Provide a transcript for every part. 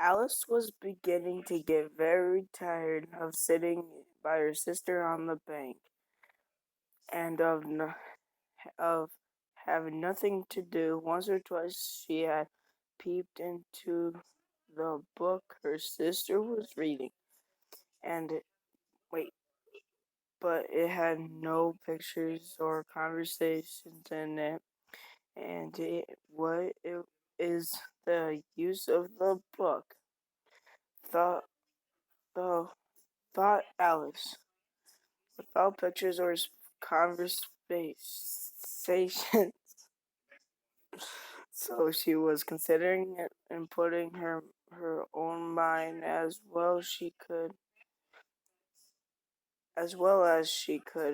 Alice was beginning to get very tired of sitting by her sister on the bank and of having nothing to do. Once or twice she had peeped into the book her sister was reading, and wait, but it had no pictures or conversations in it. And what it is the use of the book? Thought, thought, thought Alice. Without pictures or conversation. So she was considering it and putting her own mind as well as she could,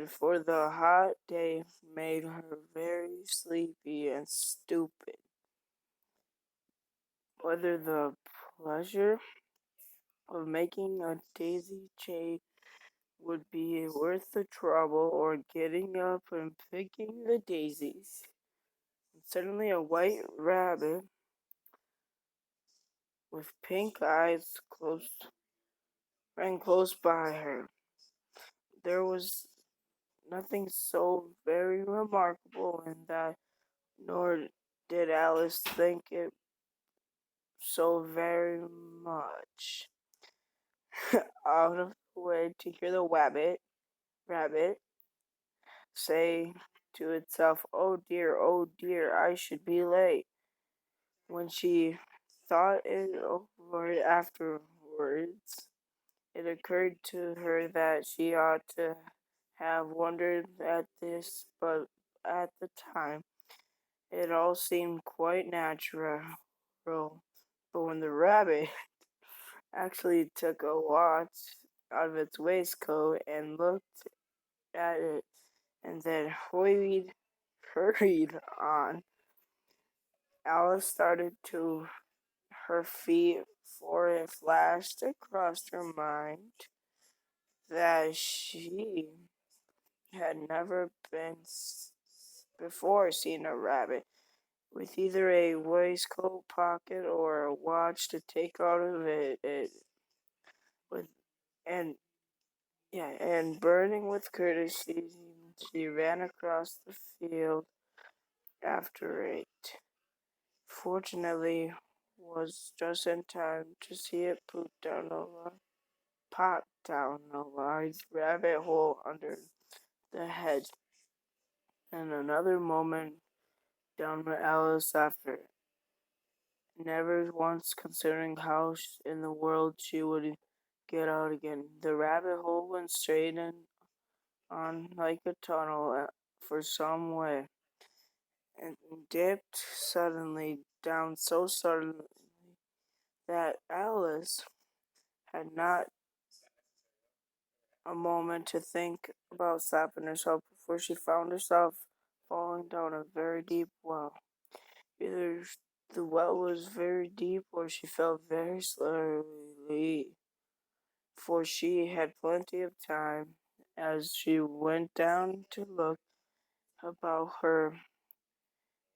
for the hot day made her very sleepy and stupid. Whether the pleasure of making a daisy chain would be worth the trouble, or getting up and picking the daisies. And suddenly a white rabbit with pink eyes ran close by her. There was nothing so very remarkable in that, nor did Alice think it so very much. Out of the way to hear the rabbit say to itself, oh dear, I should be late." When she thought it over afterwards, it occurred to her that she ought to have wondered at this, but at the time it all seemed quite natural. But when the rabbit actually took a watch out of its waistcoat and looked at it, and then hurried on, Alice started to her feet, for it flashed across her mind that she had never before seen a rabbit with either a waistcoat pocket or a watch to take out of it with and and burning with courtesy, she ran across the field after it. Fortunately, was just in time to see it pop down a large rabbit hole under the hedge. In another moment, down went Alice after it, never once considering how in the world she would get out again. The rabbit hole went straight in on like a tunnel for some way, and dipped suddenly down so suddenly that Alice had not a moment to think about stopping herself before she found herself falling down a very deep well. Either the well was very deep or she fell very slowly, for she had plenty of time as she went down to look about her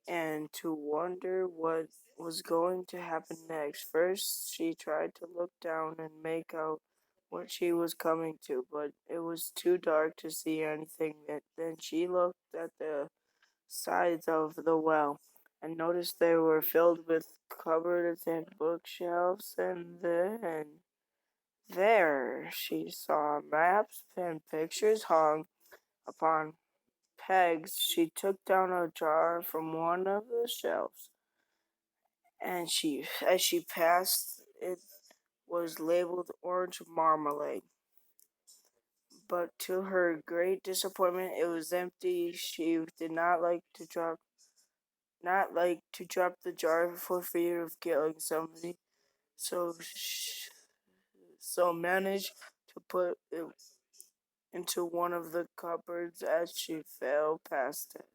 and to wonder what was going to happen next. First, she tried to look down and make out what she was coming to, but it was too dark to see anything. Then she looked at the sides of the well and noticed they were filled with cupboards and bookshelves, and then there she saw maps and pictures hung upon pegs. She took down a jar from one of the shelves, and as she passed, it was labeled orange marmalade. But to her great disappointment, it was empty. She did not like to drop the jar for fear of killing somebody, so managed to put it into one of the cupboards as she fell past it.